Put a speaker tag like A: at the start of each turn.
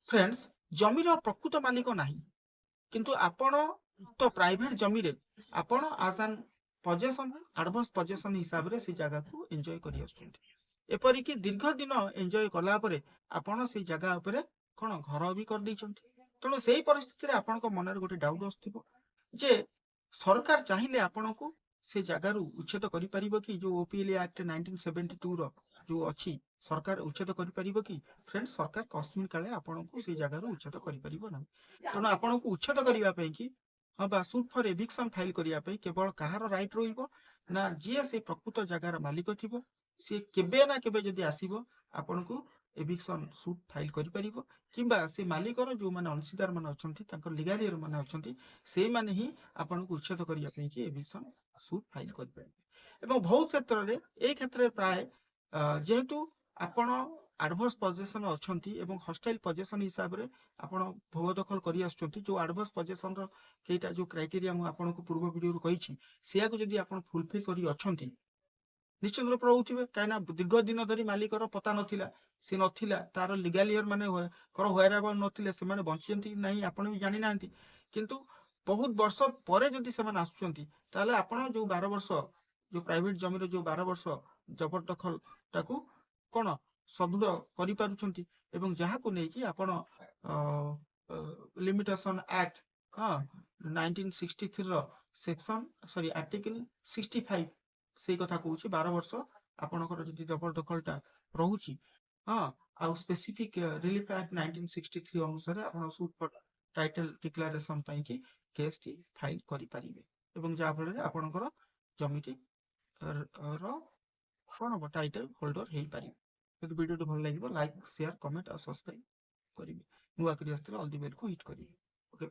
A: Friends जमीर प्रकृत मालिक नाही किंतु आपण तो प्राइवेट जमी रे आपण आज एन पजेसन एडवांस पजेसन हिसाब रे से जगह को एंजॉय करि आछुंती एपरिक दीर्घ दिन एंजॉय कला परे आपण से जगह उपरे कोन घर भी कर दैछंती तेणु सेही परिस्थिति रे आपण को मन रे गोटे डाउट आछथिबो जे सरकार चाहिए आपण को से जगह रु उच्छेद करि परिबो कि जो ओपीएल एक्ट 1972 रो जो अछि सरकार उच्छेद करि परिबो कि फ्रेंड्स सरकार कस्मिन काले आपण को से जगह रु उच्छेद करि परिबो ना तेणु आपण को उच्छेद करिया पे कि हाँ बा सुट फॉर एविक्शन फाइल करिया पे केवल कहार राइट रहिबो ना जे से प्रकृत जगार मालिक थिबो से केबे ना केबे जदि आसीबो आपण को एविक्शन सुट फाइल करि परिबो किंबा से मालिकर जो माने अंशीदार माने अछंती तांकर लीगालियर माने अछंती से माने ही आपण को उच्छेद करिया पे कि एविक्शन सुट फाइल करि परिबे एवं बहुत क्षेत्र रे ए क्षेत्र रे प्राय जेहेतु आपण एडवर्स पोजीशन अछंती एवं हॉस्टाइल पोजीशन हिसाब रे आपण भोग दखल करि आछंती जो एडवर्स पोजीशन रो केटा जो क्राइटेरिया मु आपण को पूर्व वीडियो रो कहिछि सेया को जदि आपण फुलफिल करि अछंती निश्चित रूप रहुथिबे कायना दीर्घ दिन धरी मालिकर पता नथिला से नथिला तार लीगालियर माने कर होयराबल नथिले से माने बंचियंती नाही आपण भी जानि नांती किंतु बहुत वर्ष परे जदि से माने आसुचंती ताले आपण जो 12 वर्ष जो प्राइवेट जमी रो जो 12 वर्ष जबरदखल ताकू कोन सदृढ़ करि पारुचंती एवं जहा को नै कि आपण लिमिटेशन एक्ट हां 1963 रो सेक्शन सॉरी आर्टिकल 65 सेई कथा कहूची 12 वर्ष आपणकर जदि जबरदखलटा रहुची हाँ आउ स्पेसिफिक रिलीफ एक्ट 1963 अनुसार आपण सुट टाइटल डिक्लेरेशन पई कि केस टी फाइल करि परिबे एवं जा फल रे आपणकर जमिटी रो कोन टाइटल होल्डर हेई पारि यदि वीडियो भल लागिबो लाइक शेयर कमेंट और सब्सक्राइब करिवे नुआ करी आस्ते ऑल द बेल को हिट करिवे ओके।